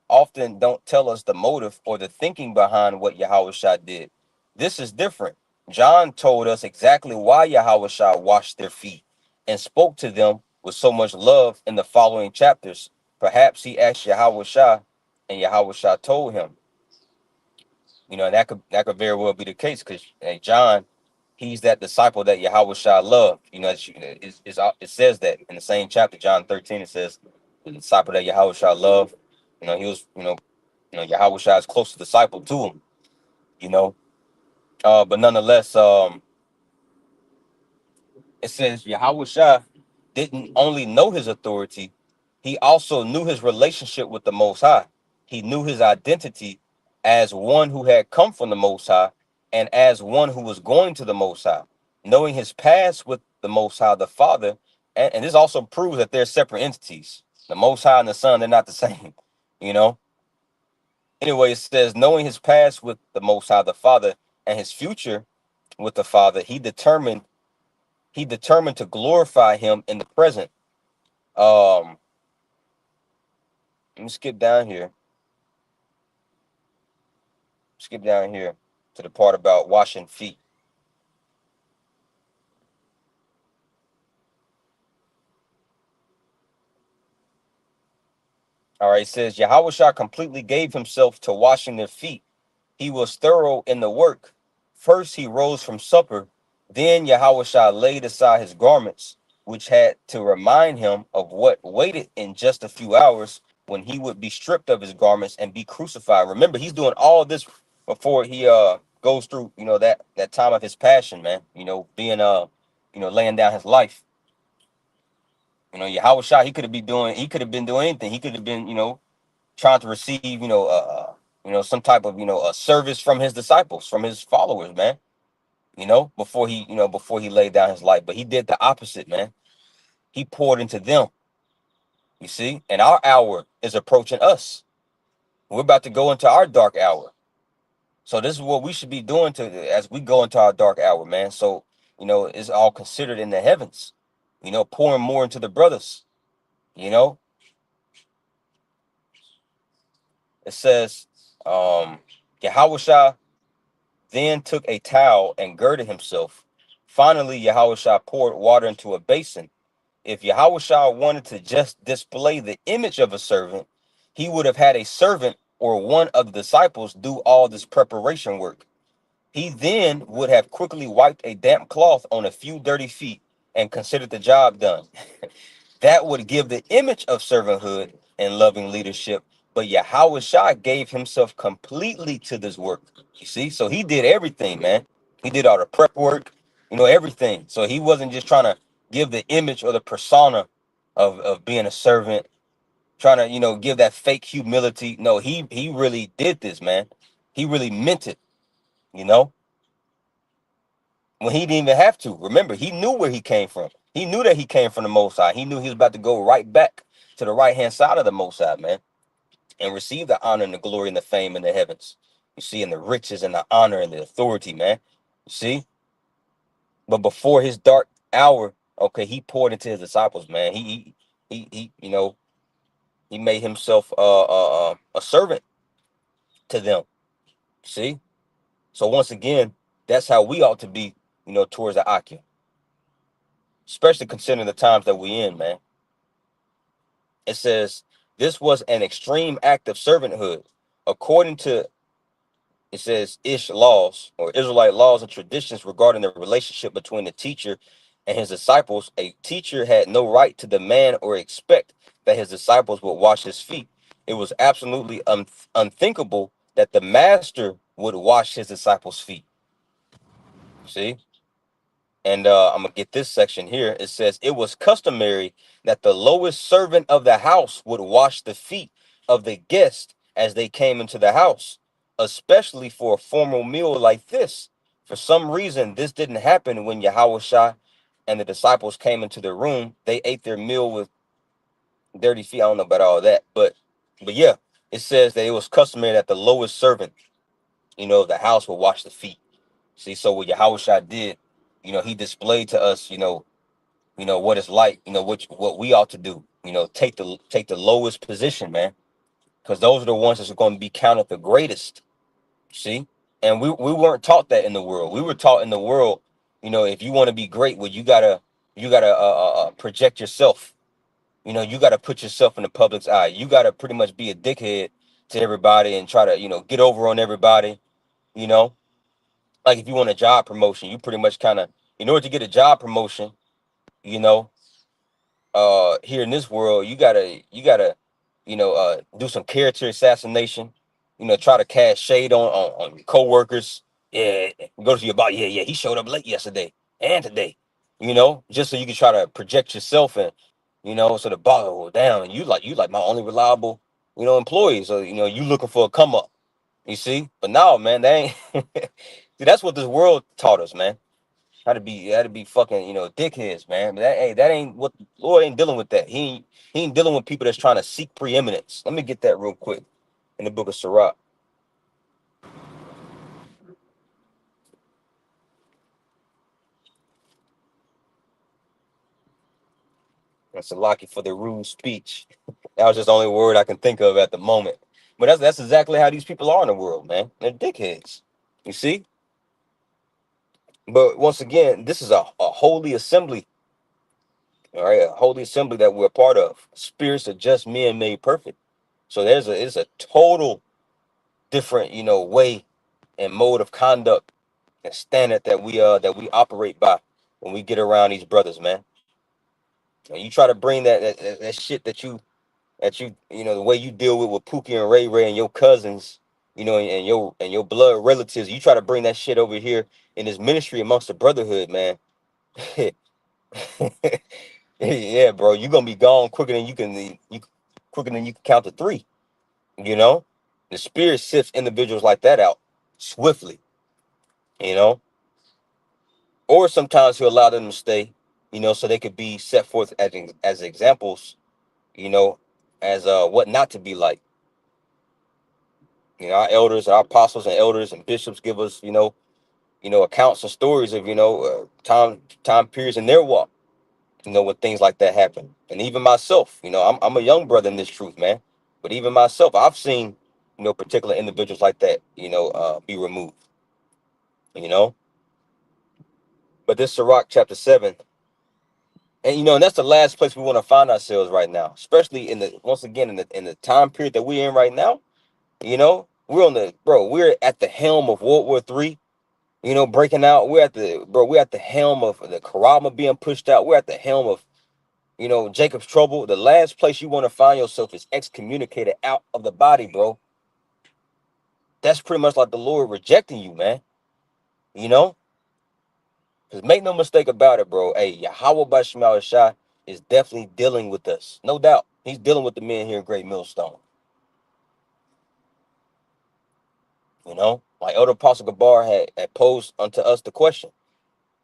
often don't tell us the motive or the thinking behind what Yahawashi did. This is different. John told us exactly why Yahawashi washed their feet and spoke to them with so much love in the following chapters. Perhaps he asked Yahawashi and Yahawashi told him. And that could very well be the case because John, he's that disciple that Yahawashi loved. It says that in the same chapter, John 13, it says the disciple that Yahawashi loved. He was, Yahawashi is close disciple to him. You know, but nonetheless, it says Yahawashi didn't only know his authority, he also knew his relationship with the Most High. He knew his identity as one who had come from the Most High and as one who was going to the Most High. Knowing his past with the Most High, the Father, and this also proves that they're separate entities. The Most High and the Son, they're not the same, you know. Anyway, it says, knowing his past with the Most High, the Father, and his future with the Father, he determined to glorify him in the present. Let me skip down here. Skip down here to the part about washing feet. All right, it says Yahawashi completely gave himself to washing their feet. He was thorough in the work. First he rose from supper, then Yahawashi laid aside his garments, which had to remind him of what waited in just a few hours when he would be stripped of his garments and be crucified. Remember, he's doing all this before he goes through, that time of his passion, man. Being laying down his life. Yahawashi, he could have been doing anything. He could have been, trying to receive, some type of, a service from his disciples, from his followers, man. Before he laid down his life. But he did the opposite, man. He poured into them, you see, and our hour is approaching us. We're about to go into our dark hour. So this is what we should be doing as we go into our dark hour, man. So, it's all considered in the heavens, pouring more into the brothers, you know. It says, Yahawashi then took a towel and girded himself. Finally, Yahawashi poured water into a basin. If Yahawashi wanted to just display the image of a servant, he would have had a servant or one of the disciples do all this preparation work. He then would have quickly wiped a damp cloth on a few dirty feet and considered the job done. That would give the image of servanthood and loving leadership. But Yahawashi gave himself completely to this work. You see, so he did everything, man. He did all the prep work, everything. So he wasn't just trying to give the image or the persona of being a servant, trying to, give that fake humility. No, he really did this, man. He really meant it, you know, when he didn't even have to. Remember, he knew where he came from. He knew that he came from the Most High. He knew he was about to go right back to the right hand side of the Most High, man, and receive the honor and the glory and the fame in the heavens. You see, and the riches and the honor and the authority, man. You see, but before his dark hour, okay, he poured into his disciples, man. He he made himself a servant to them. See, so once again, that's how we ought to be, towards the Akim, especially considering the times that we in, man. It says this was an extreme act of servanthood, according to, it says, Ish laws, or Israelite laws and traditions regarding the relationship between the teacher and his disciples. A teacher had no right to demand or expect that his disciples would wash his feet. It was absolutely unthinkable that the master would wash his disciples' feet. See? And I'm gonna get this section here. It says it was customary that the lowest servant of the house would wash the feet of the guests as they came into the house, especially for a formal meal like this. For some reason, this didn't happen when Yahawashi and the disciples came into the room. They ate their meal with dirty feet. I don't know about all that, but yeah, it says that it was customary that the lowest servant, the house will wash the feet. See, so what Yahawashi did, he displayed to us, what it's like, what we ought to do. Take the lowest position, man, because those are the ones that's going to be counted the greatest. See, and we weren't taught that in the world. We were taught in the world, if you want to be great, well, you gotta project yourself. You gotta put yourself in the public's eye. You gotta pretty much be a dickhead to everybody and try to get over on everybody. You know, like if you want a job promotion, you pretty much kind of in order to get a job promotion, you know, here in this world, you gotta do some character assassination. Try to cast shade on your coworkers. Yeah, go to your boss. Yeah, yeah, he showed up late yesterday and today. Just so you can try to project yourself and so the boss, oh damn, you like my only reliable employee. So you looking for a come up. You see, but no, man, they ain't. See, that's what this world taught us, man. How to be fucking dickheads, man. But that ain't what Lord ain't dealing with. That he ain't dealing with people that's trying to seek preeminence. Let me get that real quick in the book of Sirach. That's a lucky for the rude speech. That was just the only word I can think of at the moment. But that's exactly how these people are in the world, man. They're dickheads. You see. But once again, this is a holy assembly. All right, a holy assembly that we're a part of. Spirits of just men made perfect. So it's a total different, way and mode of conduct and standard that we operate by when we get around these brothers, man. And you try to bring that shit that the way you deal with Pookie and Ray Ray and your cousins, and your blood relatives. You try to bring that shit over here in this ministry amongst the brotherhood, man. Yeah, bro, you're gonna be gone quicker than you can count to three. You know, the spirit sifts individuals like that out swiftly. You know, or sometimes he'll allow them to stay. So they could be set forth as examples. You know, as what not to be like. Our elders, our apostles, and elders and bishops give us accounts and stories of time periods in their walk. When things like that happen. And even myself, I'm a young brother in this truth, man. But even myself, I've seen, particular individuals like that, be removed, you know. But this Sirach chapter 7, and that's the last place we want to find ourselves right now, especially once again in the time period that we're in right now. We're at the helm of World War III. Breaking out. We're at the helm of the Karama being pushed out. We're at the helm of Jacob's trouble. The last place you want to find yourself is excommunicated out of the body, bro. That's pretty much like the Lord rejecting you, man. You know? Because make no mistake about it, bro. Hey, Yahweh Bashmal Shah is definitely dealing with us. No doubt. He's dealing with the men here in Great Millstone. Like Elder Apostle Gabar had posed unto us the question.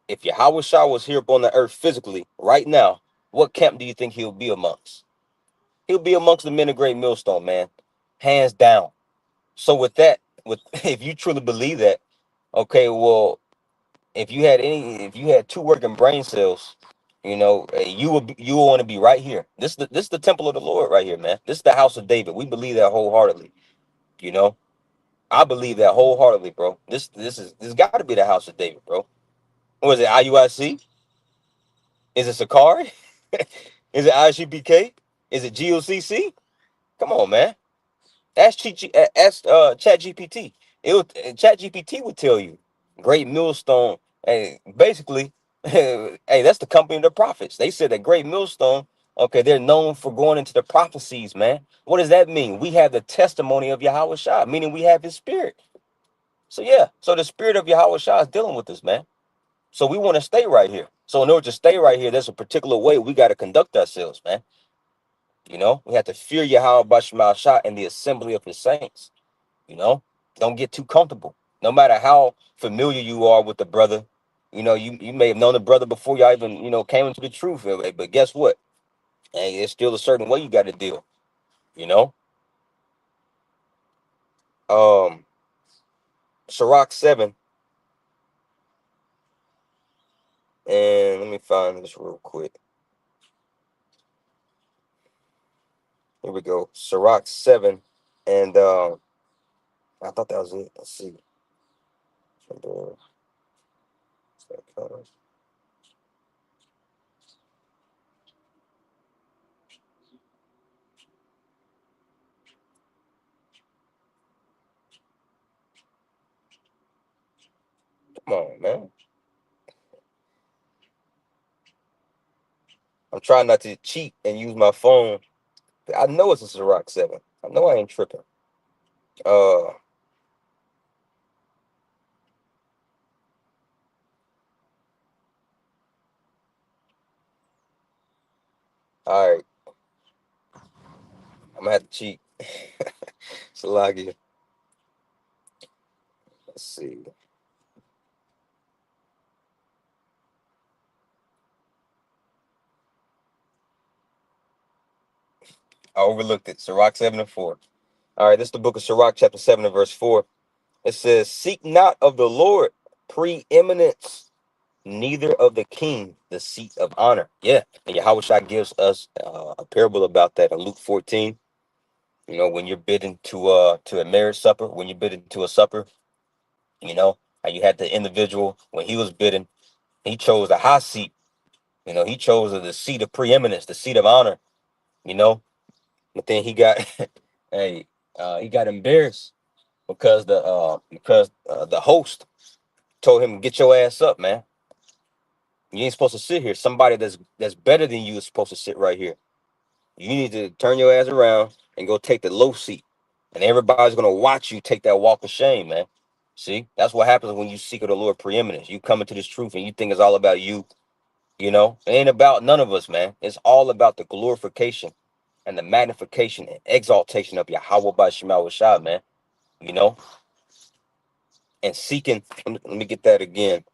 If Yahweh Shah was here upon the earth physically right now, what camp do you think he'll be amongst? He'll be amongst the men of Great Millstone, man. Hands down. So with that, if you truly believe that, okay, well, if you had two working brain cells, you will want to be right here. This is the temple of the Lord right here, man. This is the house of David. We believe that wholeheartedly. You know, I believe that wholeheartedly, bro. This got to be the house of David, bro. Was it IUIC? Is it Sakari? Is it IGBK? Is it GOCC? Come on, man. Ask ChatGPT. ChatGPT would tell you. Great Millstone. Hey, basically, hey, that's the company of the prophets. They said that Great Millstone, okay, they're known for going into the prophecies, man. What does that mean? We have the testimony of Yahweh Shah, meaning we have his spirit. So yeah, so the spirit of Yahweh Shah is dealing with us, man. So we want to stay right here. So in order to stay right here, there's a particular way we got to conduct ourselves, man. We have to fear Yahweh Bashmal Shah in the assembly of his saints. You know, don't get too comfortable. No matter how familiar you are with the brother, you may have known the brother before y'all even, came into the truth. But guess what? Hey, it's still a certain way you got to deal, you know? Um, Sirach 7. And let me find this real quick. Here we go. Sirach 7. And I thought that was it. Let's see. Come on, man. I'm trying not to cheat and use my phone. I know it's a Ciroc 7. I know I ain't tripping. All right. I'm gonna have to cheat. Salagia. Let's see. I overlooked it. Sirach 7 and 4. All right, this is the book of Sirach, chapter 7 and verse 4. It says, seek not of the Lord preeminence, neither of the king the seat of honor. Yeah. And Yahawashi gives us a parable about that in Luke 14. You know, when you're bidden to a marriage supper, when you're bidden to a supper, you know, and you had the individual, when he was bidden, he chose the high seat. You know, he chose the seat of preeminence, the seat of honor, you know. But then he got hey, he got embarrassed because the host told him, get your ass up, man. You ain't supposed to sit here. Somebody that's better than you is supposed to sit right here. You need to turn your ass around and go take the low seat. And everybody's gonna watch you take that walk of shame, man. See, that's what happens when you seek of the Lord preeminence. You come into this truth and you think it's all about you. You know, it ain't about none of us, man. It's all about the glorification and the magnification and exaltation of Yahweh by Shema Shah, man. You know, and seeking. Let me get that again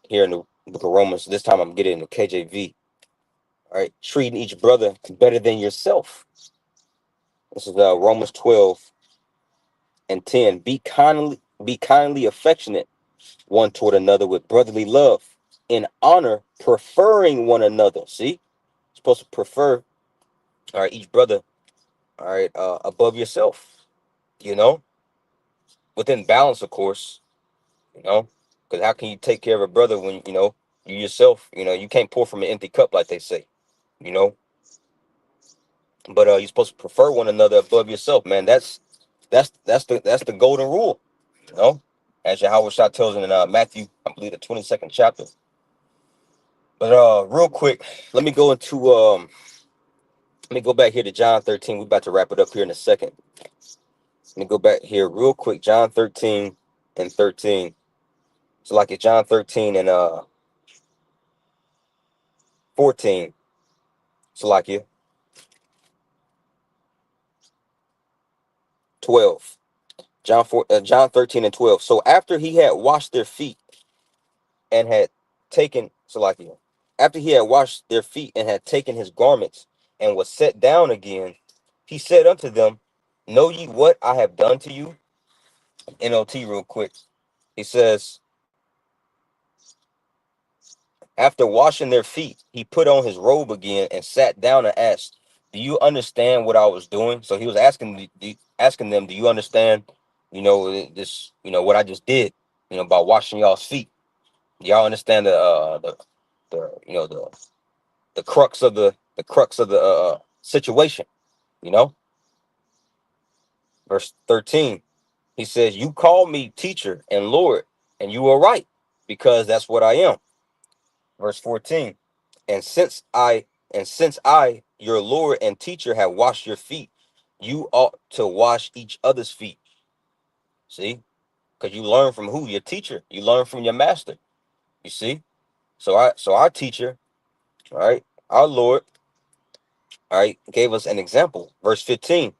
here in the book of Romans. This time I'm getting in the KJV. All right, treating each brother better than yourself. This is Romans 12 and 10. Be kindly affectionate one toward another with brotherly love, in honor, preferring one another. See, you're supposed to prefer, all right, each brother, all right, above yourself. You know, within balance, of course. You know, because how can you take care of a brother when you yourself, you can't pour from an empty cup, like they say. You know, but you're supposed to prefer one another above yourself, man. That's the golden rule. You know, as Yahawashi tells in Matthew, I believe the 22nd chapter. But real quick, let me go into let me go back here to John 13. We're about to wrap it up here in a second. Let me go back here real quick. John 13 and 13. So like it's John 13 and 14. So like you 12. John 13 and 12. So after he had washed their feet and had taken Salakia, after he had washed their feet and had taken his garments and was set down again, he said unto them, know ye what I have done to you? NLT real quick. He says, after washing their feet, he put on his robe again and sat down and asked, do you understand what I was doing? So he was asking them, do you understand, this, what I just did, by washing y'all's feet? Y'all understand the crux of the situation, you know? Verse 13, he says, you call me teacher and Lord, and you are right, because that's what I am. Verse 14, and since I, your Lord and teacher, have washed your feet, you ought to wash each other's feet. See? Because you learn from who? Your teacher. You learn from your master. You see? So our teacher, all right, our Lord, all right, gave us an example. Verse 15,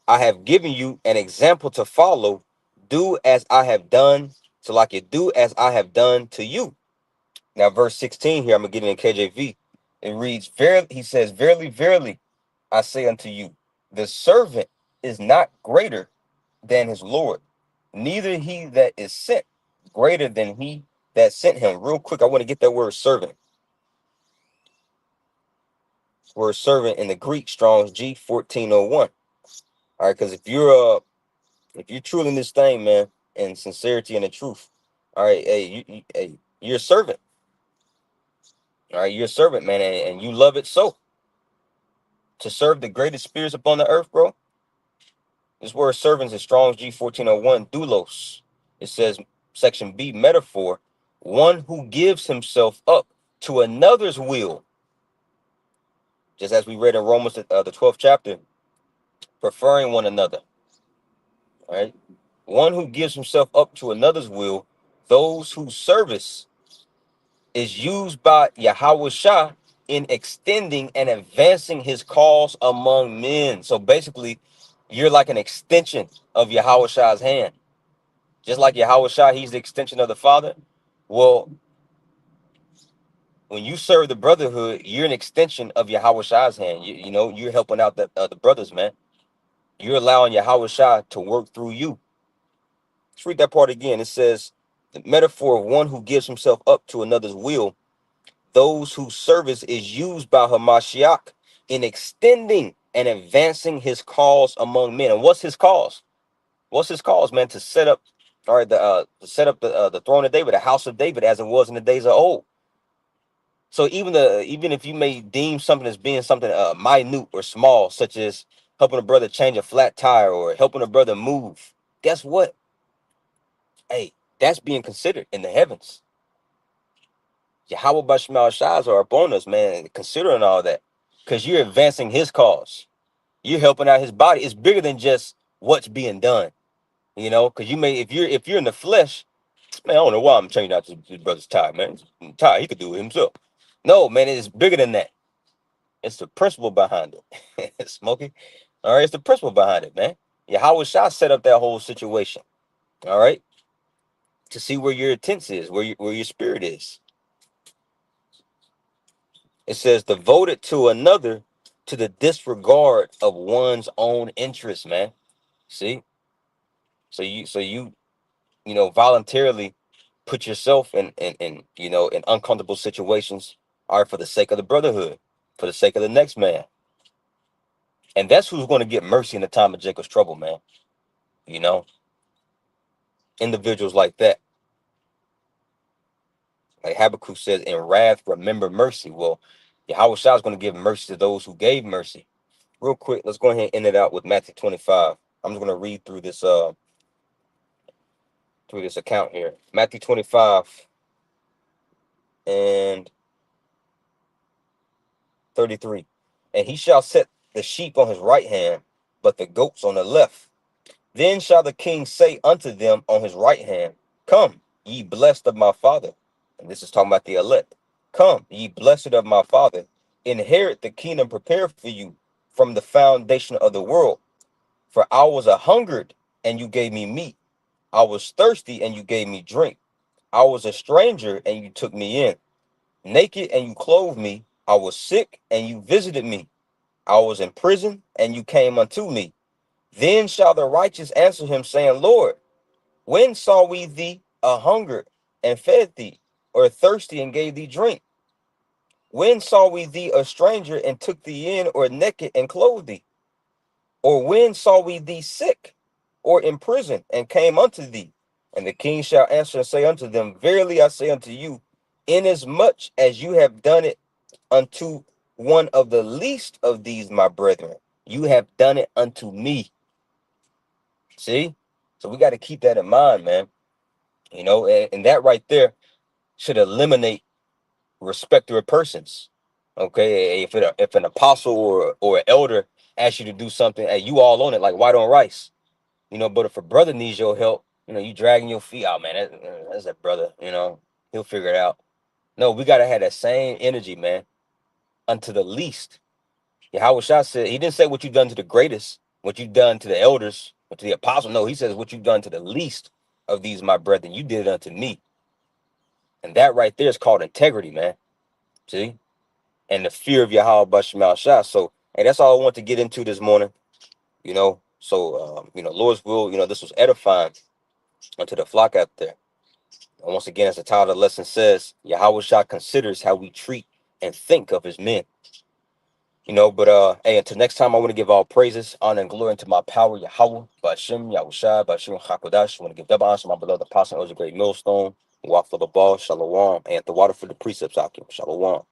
I have given you an example to follow. Do as I have done, so like you do as I have done to you. Now, verse 16 here, I'm going to get it in KJV. It reads, he says, verily, verily, I say unto you, the servant is not greater than his Lord, neither he that is sent greater than he that sent him. Real quick, I want to get that word servant. Word servant in the Greek, Strong's G 1401. All right, because if you're truly in this thing, man, in sincerity and the truth, all right, hey, you're a servant. All right, you're a servant, man, and you love it so. To serve the greatest spirits upon the earth, bro. This word servants is Strong's G 1401, doulos. It says, section B, metaphor, one who gives himself up to another's will. Just as we read in Romans, the 12th chapter, preferring one another. All right. One who gives himself up to another's will, those whose service is used by Yahawashi in extending and advancing his cause among men. So basically, you're like an extension of Yahawashi's hand. Just like Yahawashi, he's the extension of the Father. Well, when you serve the brotherhood, you're an extension of Yahawashi's hand. You know, you're helping out the brothers, man. You're allowing Yahawashi to work through you. Let's read that part again. It says, the metaphor of one who gives himself up to another's will, those whose service is used by Hamashiach in extending and advancing his cause among men. And what's his cause? What's his cause, man? To set up, all right, to set up the throne of David, the house of David, as it was in the days of old. So even if you may deem something as being something minute or small, such as helping a brother change a flat tire or helping a brother move, guess what? Hey, that's being considered in the heavens. Yahweh Bashmal Shahs are upon us, man, considering all that. Because you're advancing his cause. You're helping out his body. It's bigger than just what's being done. You know, because you may if you're in the flesh, man, I don't know why I'm changing out this brother's tire, man. Tire, he could do it himself. No, man, it's bigger than that. It's the principle behind it. Smoking. All right, it's the principle behind it, man. Yahweh Shah set up that whole situation. All right. To see where your intent is, where your spirit is. It says devoted to another to the disregard of one's own interests, man. See? So you voluntarily put yourself in uncomfortable situations, are for the sake of the brotherhood, for the sake of the next man. And that's who's going to get mercy in the time of Jacob's trouble, man. You know, individuals like that. Like Habakkuk says, in wrath, remember mercy. Well, Yahweh Shah is going to give mercy to those who gave mercy. Real quick, let's go ahead and end it out with Matthew 25. I'm just going to read through this account here. Matthew 25 and 33. And he shall set the sheep on his right hand, but the goats on the left. Then shall the king say unto them on his right hand, come, ye blessed of my father. And this is talking about the elect. Come, ye blessed of my father, inherit the kingdom prepared for you from the foundation of the world. For I was a hungered, and you gave me meat. I was thirsty, and you gave me drink. I was a stranger, and you took me in. Naked, and you clothed me. I was sick, and you visited me. I was in prison, and you came unto me. Then shall the righteous answer him, saying, Lord, when saw we thee a hungered and fed thee, or thirsty and gave thee drink? When saw we thee a stranger and took thee in, or naked and clothed thee? Or when saw we thee sick, or in prison, and came unto thee? And the king shall answer and say unto them, verily I say unto you, inasmuch as you have done it unto one of the least of these my brethren, you have done it unto me. See? So we got to keep that in mind, man. You know, and that right there should eliminate respecter of persons. Okay, if an apostle or an elder asks you to do something, hey, you all on it like white on rice. You know, but if a brother needs your help, you dragging your feet out, man. That's that brother. He'll figure it out. No, we gotta have that same energy, man, unto the least. Yahweh Shah said he didn't say what you've done to the greatest, what you've done to the elders, or to the apostle. No, he says what you've done to the least of these, my brethren, you did it unto me. And that right there is called integrity, man. See? And the fear of Yahweh Bashmal Shah. So, hey, that's all I want to get into this morning. So, Lord's will, this was edifying. unto the flock out there. And once again, as the title of the lesson says, Yahawashi considers how we treat and think of his men. But hey, until next time, I want to give all praises, honor, and glory unto my power, Yahweh, Bashim, Yahushai, Bashim, Hakodash. I want to give double honor to my beloved apostle, who is a great millstone, walk for the ball, Shalom, and the water for the precepts, Akim, Shalom.